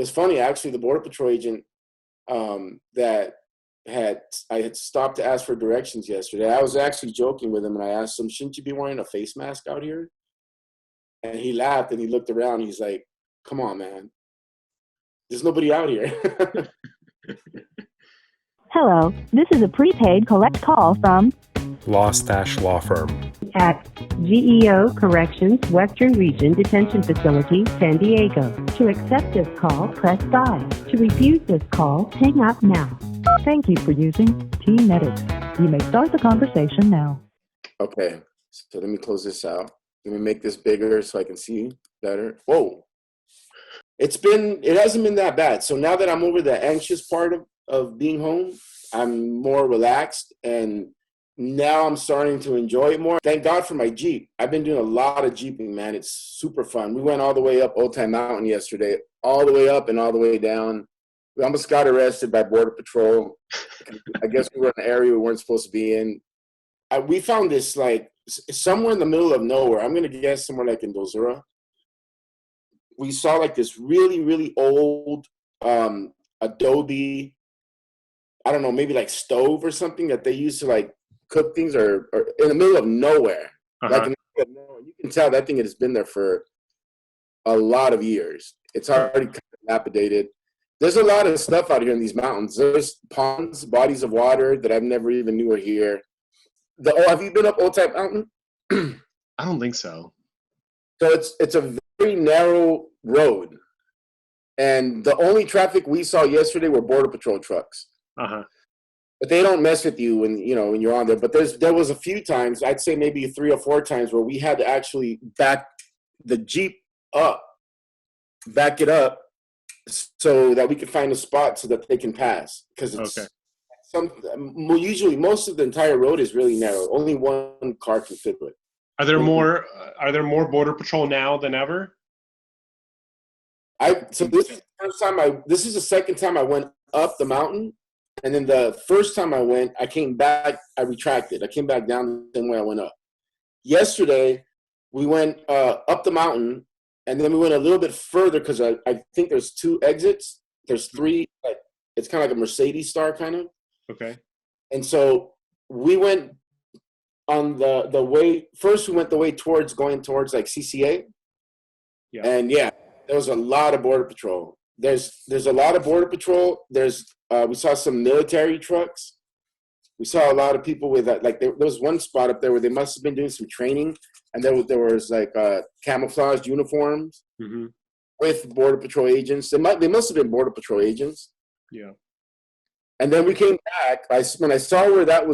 it's funny, actually, the Border Patrol agent that I had stopped to ask for directions yesterday. I was actually joking with him, and I asked him, shouldn't you be wearing a face mask out here? And he laughed, and he looked around. He's like, come on, man. There's nobody out here. Hello, this is a prepaid collect call from LAWSTACHE Law Firm at GEO Corrections Western Region Detention Facility, San Diego. To accept this call, press 5. To refuse this call, hang up now. Thank you for using T-Medics. You may start the conversation now. Okay, so let me close this out. Let me make this bigger so I can see better. Whoa. It hasn't been that bad. So now that I'm over the anxious part of being home, I'm more relaxed, and now I'm starting to enjoy it more. Thank God for my Jeep. I've been doing a lot of Jeeping, man. It's super fun. We went all the way up Old Time Mountain yesterday, all the way up and all the way down. We almost got arrested by Border Patrol. I guess we were in an area we weren't supposed to be in. We found this, like, somewhere in the middle of nowhere. I'm going to guess somewhere like in Dozura. We saw like this really, really old adobe, I don't know, maybe like stove or something that they used to like cook things, or in the middle of nowhere. Like in the middle of nowhere. You can tell that thing has been there for a lot of years. It's already kind of dilapidated. There's a lot of stuff out here in these mountains. There's ponds, bodies of water that I've never even knew were here. Have you been up Old Time Mountain? I don't think so. So it's a very narrow road, and the only traffic we saw yesterday were Border Patrol trucks. But they don't mess with you when you're on there. But there was a few times, I'd say maybe 3 or 4 times, where we had to actually back the Jeep up, back it up, so that we could find a spot so that they can pass. Because it's usually most of the entire road is really narrow. Only one car can fit with. Are there more Border Patrol now than ever? This is the first time this is the second time I went up the mountain, and then the first time I went, I came back. I retracted. I came back down the same way I went up. Yesterday, we went up the mountain, and then we went a little bit further because I think there's 2 exits. There's 3. Like, it's kind of like a Mercedes star kind of. Okay. And so we went on the way. First, we went the way going towards like CCA. Yeah. And yeah, there was a lot of Border Patrol. There's a lot of Border Patrol. We saw some military trucks. We saw a lot of people with that. Like there was one spot up there where they must have been doing some training, and there was like camouflaged uniforms with Border Patrol agents. They must have been Border Patrol agents. Yeah. And then we came back. When I saw where that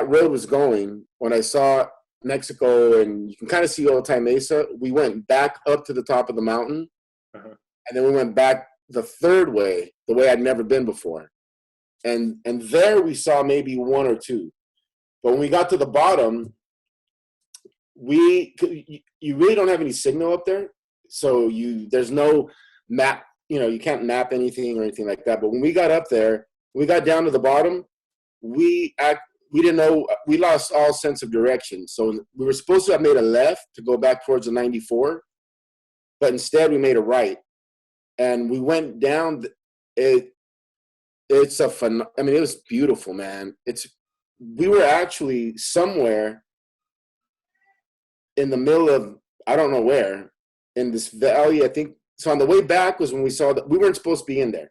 road was going, when I saw Mexico, and you can kind of see Old Time Mesa, we went back up to the top of the mountain, and then we went back the third way, the way I'd never been before. And there we saw maybe 1 or 2. But when we got to the bottom, you really don't have any signal up there. So there's no map, you can't map anything or anything like that. But when we got up there, we got down to the bottom, we didn't know, we lost all sense of direction. So we were supposed to have made a left to go back towards the 94, but instead we made a right. And we went down. It was beautiful, man. We were actually somewhere in the middle of, I don't know where, in this valley, I think. So on the way back was when we saw that we weren't supposed to be in there.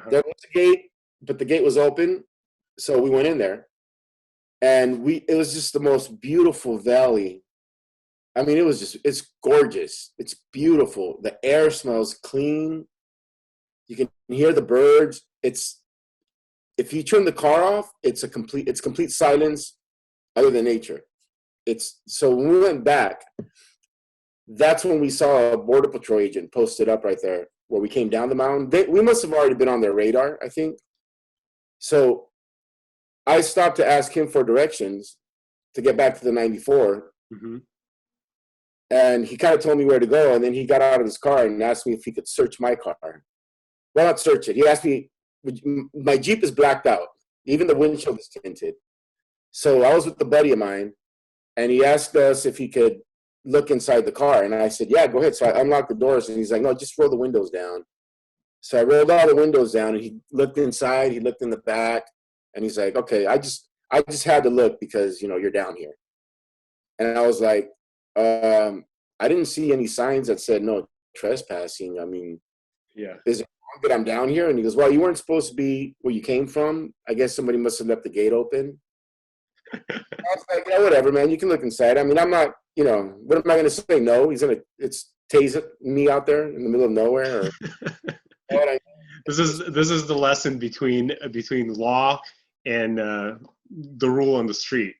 There was a gate, but the gate was open. So we went in there, and it was just the most beautiful valley. I mean, it's gorgeous. It's beautiful. The air smells clean. You can hear the birds. If you turn the car off, it's complete silence other than nature. So when we went back, that's when we saw a Border Patrol agent posted up right there where we came down the mountain. We must have already been on their radar, I think. So I stopped to ask him for directions to get back to the 94. And he kind of told me where to go, and then he got out of his car and asked me if he could search my car. Well, not search it. He asked me, my Jeep is blacked out. Even the windshield is tinted. So I was with a buddy of mine, and he asked us if he could look inside the car? And I said, yeah, go ahead. So I unlocked the doors, and he's like, no, just roll the windows down. So I rolled all the windows down, and he looked inside, he looked in the back, and he's like, okay, I just had to look because, you're down here. And I was like, I didn't see any signs that said no trespassing. I mean, Yeah. is it wrong that I'm down here? And he goes, well, you weren't supposed to be where you came from. I guess somebody must have left the gate open. I was like, yeah, whatever, man. You can look inside. I mean, I'm not, what am I going to say? No, it's tase me out there in the middle of nowhere. Or, what I This is the lesson between law and the rule on the street.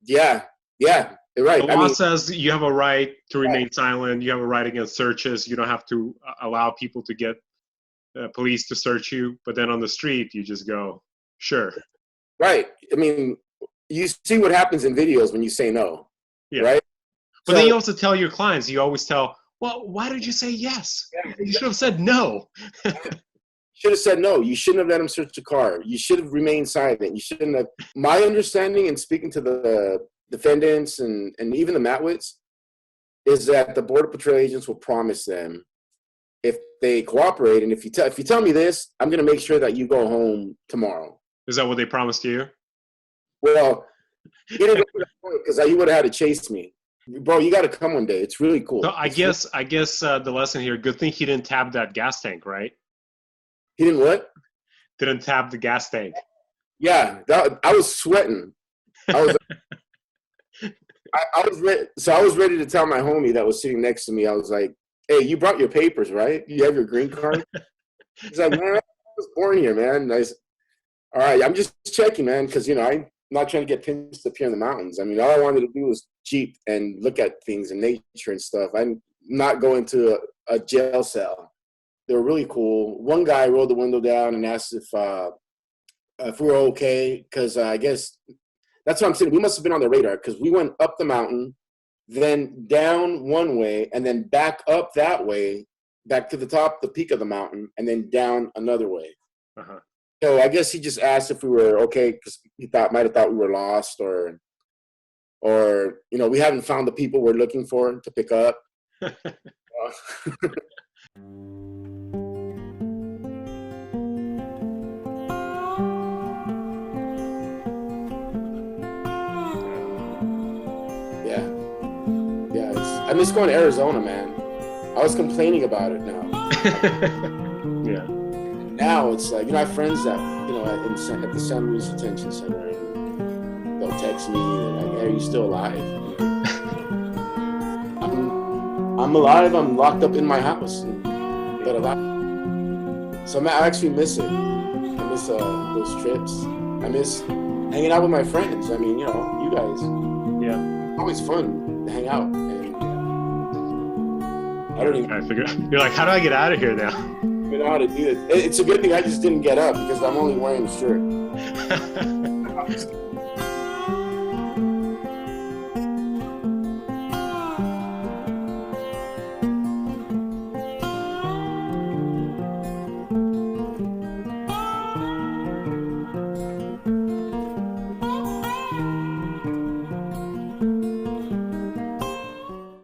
Yeah, you're right. The law says you have a right to remain silent. You have a right against searches. You don't have to allow people to get police to search you. But then on the street, you just go, sure. Right. I mean, you see what happens in videos when you say no. Yeah. Right. But then you also tell your clients, you always tell, well, why did you say yes? Yeah, you should have said no. Should have said no. You shouldn't have let him search the car. You should have remained silent. You shouldn't have. My understanding in speaking to the defendants and even the Matwits is that the Border Patrol agents will promise them if they cooperate, and if you tell me this, I'm going to make sure that you go home tomorrow. Is that what they promised you? Well, he didn't get to that point because he would have had to chase me. Bro, you got to come one day. It's really cool. So I guess the lesson here, good thing he didn't tab that gas tank, right? He didn't what? Didn't tab the gas tank. Yeah, I was sweating. I was I was ready to tell my homie that was sitting next to me. I was like, hey, you brought your papers, right? You have your green card? He's like, man, I was born here, man. And I said, all right, I'm just checking, man, because, I'm not trying to get pinched up here in the mountains. I mean, all I wanted to do was Jeep and look at things and nature and stuff. I'm not going to a jail cell. They were really cool. One guy rolled the window down and asked if we were okay, because I guess that's what I'm saying. We must have been on the radar because we went up the mountain, then down one way, and then back up that way, back to the top, the peak of the mountain, and then down another way. Uh-huh. So I guess he just asked if we were okay because he might have thought we were lost or we haven't found the people we're looking for to pick up. I miss going to Arizona, man. I was complaining about it now. Yeah. Now it's like, I have friends that, at the San Luis Detention Center, and they'll text me, and they're like, hey, are you still alive? I'm alive. I'm locked up in my house, but alive. So I actually miss it. I miss those trips. I miss hanging out with my friends. I mean, you guys. Yeah. It's always fun to hang out. And I don't even figure. You're like, how do I get out of here now? I know how to do it. It's a good thing I just didn't get up because I'm only wearing a shirt.